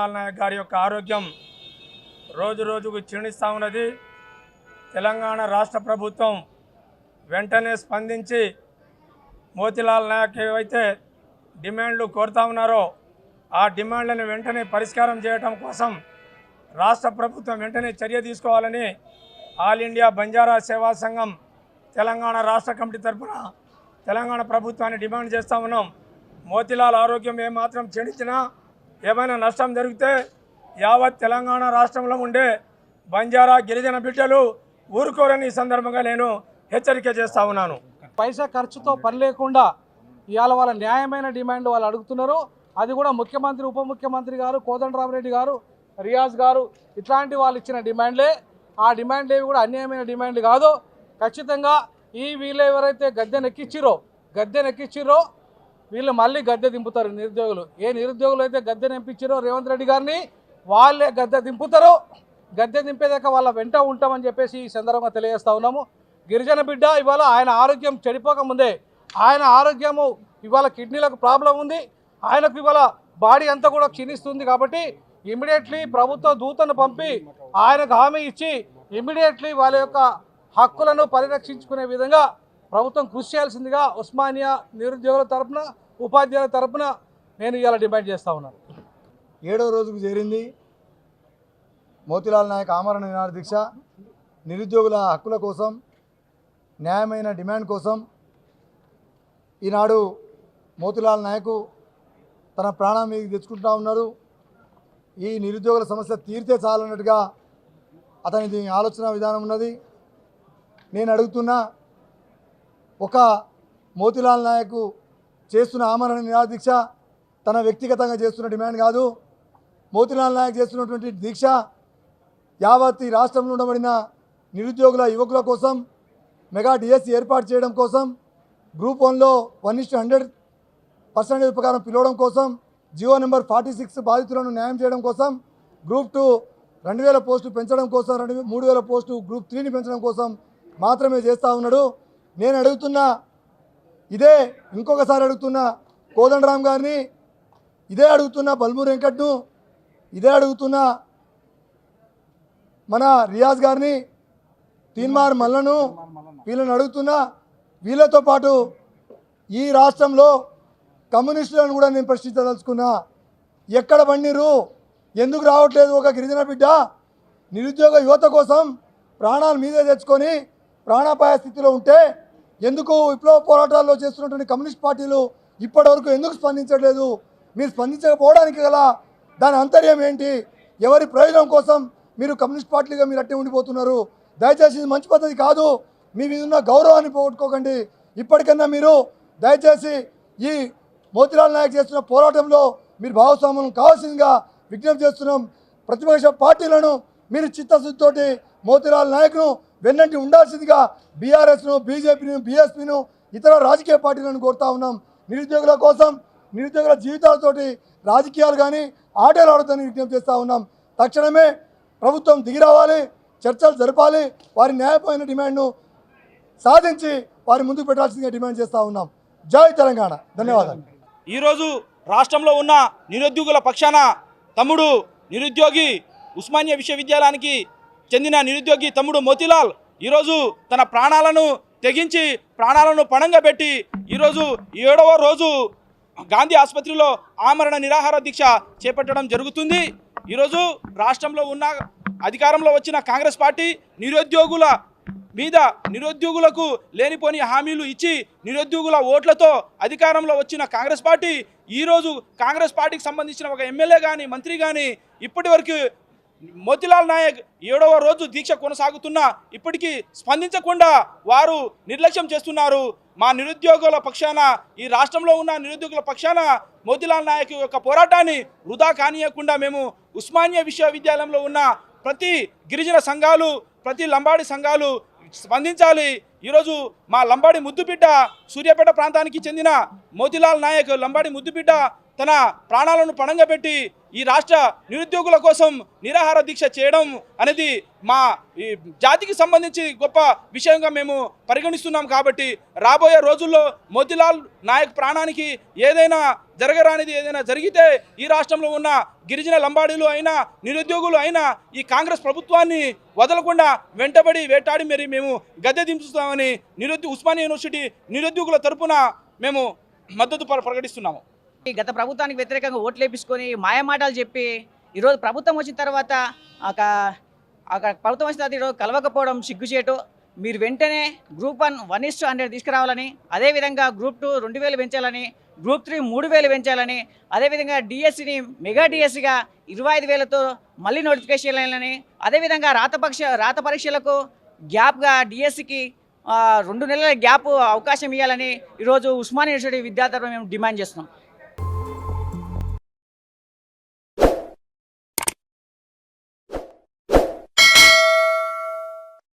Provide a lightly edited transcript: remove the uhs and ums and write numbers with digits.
మోతీలాల్ నాయక్ గారి యొక్క ఆరోగ్యం రోజు రోజుకు క్షీణిస్తూ ఉన్నది. తెలంగాణ రాష్ట్ర ప్రభుత్వం వెంటనే స్పందించి మోతీలాల్ నాయక్ ఏవైతే డిమాండ్లు కోరుతా ఉన్నారో ఆ డిమాండ్లను వెంటనే పరిష్కారం చేయడం కోసం రాష్ట్ర ప్రభుత్వం వెంటనే చర్య తీసుకోవాలని ఆల్ ఇండియా బంజారా సేవా సంఘం తెలంగాణ రాష్ట్ర కమిటీ తరఫున తెలంగాణ ప్రభుత్వాన్ని డిమాండ్ చేస్తూ ఉన్నాం. మోతీలాల్ ఆరోగ్యం ఏమాత్రం క్షీణించినా ఏమైనా నష్టం జరిగితే యావత్ తెలంగాణ రాష్ట్రంలో ఉండే బంజారా గిరిజన బిడ్డలు ఊరుకోరని ఈ సందర్భంగా నేను హెచ్చరిక చేస్తూ ఉన్నాను. పైసా ఖర్చుతో పని లేకుండా ఇవాళ వాళ్ళ న్యాయమైన డిమాండ్ వాళ్ళు అడుగుతున్నారు. అది కూడా ముఖ్యమంత్రి, ఉప ముఖ్యమంత్రి గారు, కోదండరామరెడ్డి గారు, రియాజ్ గారు ఇట్లాంటి వాళ్ళు ఇచ్చిన డిమాండ్లే. ఆ డిమాండ్లు ఏవి కూడా అన్యాయమైన డిమాండ్లు కాదు. ఖచ్చితంగా వీళ్ళు ఎవరైతే గద్దెనెక్కిచ్చిరో వీళ్ళు మళ్ళీ గద్దె దింపుతారు. నిరుద్యోగులు నిరుద్యోగులు అయితే గద్దె నింపించారో రేవంత్ రెడ్డి గారిని వాళ్ళే గద్దె దింపుతారు. గద్దె దింపేదాకా వాళ్ళ వెంట ఉంటామని చెప్పేసి ఈ సందర్భంగా తెలియజేస్తా ఉన్నాము. గిరిజన బిడ్డ ఇవాళ ఆయన ఆరోగ్యం చెడిపోకముందే ఆయన ఆరోగ్యము ఇవాళ కిడ్నీలకు ప్రాబ్లం ఉంది. ఆయనకు ఇవాళ బాడీ అంతా కూడా క్షీణిస్తుంది. కాబట్టి ఇమ్మీడియట్లీ ప్రభుత్వ దూతను పంపి ఆయనకు హామీ ఇచ్చి ఇమ్మీడియట్లీ వాళ్ళ యొక్క హక్కులను పరిరక్షించుకునే విధంగా ప్రభుత్వం కృషి చేయాల్సిందిగా ఉస్మానియా నిరుద్యోగుల తరఫున, ఉపాధ్యాయుల తరఫున నేను ఇవాళ డిమాండ్ చేస్తూ ఉన్నాను. 7వ రోజుకు చేరింది మోతీలాల్ నాయక్ ఆమరణ నిరాహార దీక్ష. నిరుద్యోగుల హక్కుల కోసం, న్యాయమైన డిమాండ్ కోసం ఈనాడు మోతీలాల్ నాయక్ తన ప్రాణం మీద తెచ్చుకుంటూ ఉన్నారు. ఈ నిరుద్యోగుల సమస్య తీరితే చాలన్నట్టుగా అతనిది ఆలోచన విధానం ఉన్నది. నేను అడుగుతున్నా, ఒక మోతీలాల్ నాయక్ చేస్తున్న ఆమరణ నిరాహార దీక్ష తన వ్యక్తిగతంగా చేస్తున్న డిమాండ్ కాదు. మోతీలాల్ నాయక్ చేస్తున్నటువంటి దీక్ష యావత్ రాష్ట్రంలో ఉండబడిన నిరుద్యోగుల యువకుల కోసం, మెగా డిఎస్సి ఏర్పాటు చేయడం కోసం, గ్రూప్ 1లో 1:100% ప్రకారం పిలవడం కోసం, జియో నెంబర్ 46 బాధితులను న్యాయం చేయడం కోసం, గ్రూప్ 2 2000 పోస్టులు పెంచడం కోసం, 3000 పోస్టు గ్రూప్ 3ని పెంచడం కోసం మాత్రమే చేస్తూ ఉన్నాడు. నేను అడుగుతున్నా, ఇదే ఇంకొకసారి అడుగుతున్నా కోదండరామ్ గారిని, ఇదే అడుగుతున్నా బల్మూరి వెంకట్ను, ఇదే అడుగుతున్నా మన రియాజ్ గారిని, తీన్మార్ మల్లను, వీళ్ళని అడుగుతున్నా. వీళ్ళతో పాటు ఈ రాష్ట్రంలో కమ్యూనిస్టులను కూడా నేను ప్రశ్నించదలుచుకున్నా. ఎక్కడ బండిరు, ఎందుకు రావట్లేదు? ఒక గిరిజన బిడ్డ నిరుద్యోగ యువత కోసం ప్రాణాలు మీదే తెచ్చుకొని ప్రాణాపాయ స్థితిలో ఉంటే ఎందుకు విప్లవ పోరాటాల్లో చేస్తున్నటువంటి కమ్యూనిస్ట్ పార్టీలు ఇప్పటివరకు ఎందుకు స్పందించట్లేదు? మీరు స్పందించకపోవడానికి గల దాని అంతర్యం ఏంటి? ఎవరి ప్రయోజనం కోసం మీరు కమ్యూనిస్ట్ పార్టీలుగా మీరు అట్టే ఉండిపోతున్నారు? దయచేసి ఇది మంచి పద్ధతి కాదు. మీ మీద ఉన్న గౌరవాన్ని పోగొట్టుకోకండి. ఇప్పటికన్నా మీరు దయచేసి ఈ మోతీలాల్ నాయక్ చేస్తున్న పోరాటంలో మీరు భాగస్వామ్యం కావాల్సిందిగా విజ్ఞప్తి చేస్తున్నాం. ప్రతిపక్ష పార్టీలను మీరు చిత్తశుద్ధితోటి మోతీలాల్ నాయక్ను వెన్నంటి ఉండాల్సిందిగా బీఆర్ఎస్ను, బీజేపీను, బీఎస్పీను, ఇతర రాజకీయ పార్టీలను కోరుతా ఉన్నాం. నిరుద్యోగుల కోసం, నిరుద్యోగుల జీవితాలతోటి రాజకీయాలు కానీ ఆటలు ఆడుతాయని విజ్ఞప్తి చేస్తూ ఉన్నాం. తక్షణమే ప్రభుత్వం దిగిరావాలి, చర్చలు జరపాలి, వారి న్యాయపరమైన డిమాండ్ను సాధించి వారి ముందుకు పెట్టాల్సిందిగా డిమాండ్ చేస్తూ ఉన్నాం. జై తెలంగాణ. ధన్యవాదాలు. ఈరోజు రాష్ట్రంలో ఉన్న నిరుద్యోగుల పక్షాన తమ్ముడు నిరుద్యోగి ఉస్మానియా విశ్వవిద్యాలయానికి చెందిన నిరుద్యోగి తమ్ముడు మోతీలాల్ ఈరోజు తన ప్రాణాలను తెగించి ప్రాణాలను పణంగా పెట్టి ఈరోజు 7వ రోజు గాంధీ ఆసుపత్రిలో ఆమరణ నిరాహార దీక్ష చేపట్టడం జరుగుతుంది. ఈరోజు రాష్ట్రంలో ఉన్న అధికారంలో వచ్చిన కాంగ్రెస్ పార్టీ నిరుద్యోగుల మీద నిరుద్యోగులకు లేనిపోని హామీలు ఇచ్చి నిరుద్యోగుల ఓట్లతో అధికారంలో వచ్చిన కాంగ్రెస్ పార్టీ ఈరోజు కాంగ్రెస్ పార్టీకి సంబంధించిన ఒక ఎమ్మెల్యే కానీ మంత్రి కానీ ఇప్పటి వరకు మోతీలాల్ నాయక్ 7వ రోజు దీక్ష కొనసాగుతున్నా ఇప్పటికీ స్పందించకుండా వారు నిర్లక్ష్యం చేస్తున్నారు. మా నిరుద్యోగుల పక్షాన, ఈ రాష్ట్రంలో ఉన్న నిరుద్యోగుల పక్షాన మోతీలాల్ నాయక్ యొక్క పోరాటాన్ని వృధా కానీయకుండా మేము ఉస్మానియా విశ్వవిద్యాలయంలో ఉన్న ప్రతి గిరిజన సంఘాలు, ప్రతి లంబాడి సంఘాలు స్పందించాలి. ఈరోజు మా లంబాడి ముద్దుబిడ్డ, సూర్యాపేట ప్రాంతానికి చెందిన మోతీలాల్ నాయక్ లంబాడి ముద్దుబిడ్డ తన ప్రాణాలను పణంగా పెట్టి ఈ రాష్ట్ర నిరుద్యోగుల కోసం నిరాహార దీక్ష చేయడం అనేది మా ఈ జాతికి సంబంధించి గొప్ప విషయంగా మేము పరిగణిస్తున్నాం. కాబట్టి రాబోయే రోజుల్లో మోతీలాల్ నాయక్ ప్రాణానికి ఏదైనా జరగరానిది ఏదైనా జరిగితే ఈ రాష్ట్రంలో ఉన్న గిరిజన లంబాడీలు అయినా నిరుద్యోగులు అయినా ఈ కాంగ్రెస్ ప్రభుత్వాన్ని వదలకుండా వెంటబడి వేటాడి మరి మేము గద్దె దింపుతామని ఉస్మానియా యూనివర్సిటీ నిరుద్యోగుల తరపున మేము మద్దతు ప్రకటిస్తున్నాము. గత ప్రభుత్వానికి వ్యతిరేకంగా ఓట్లు వేపించుకొని మాయమాటలు చెప్పి ఈరోజు ప్రభుత్వం వచ్చిన తర్వాత ప్రభుత్వం వచ్చిన తర్వాత ఈరోజు కలవకపోవడం సిగ్గుచేటు. మీరు వెంటనే గ్రూప్ 1 1:100 తీసుకురావాలని, అదేవిధంగా గ్రూప్ 2 2,000 పెంచాలని, గ్రూప్ 3 3,000 పెంచాలని, అదేవిధంగా డిఎస్సిని మెగా డిఎస్సిగా 25,000తో మళ్ళీ నోటిఫికేషన్ చేయాలని, అదేవిధంగా రాత పరీక్షలకు గ్యాప్గా డిఎస్సికి 2 నెలల గ్యాప్ అవకాశం ఇవ్వాలని ఈరోజు ఉస్మానియా యూనివర్సిటీ విద్యార్థులు మేము డిమాండ్ చేస్తున్నాం.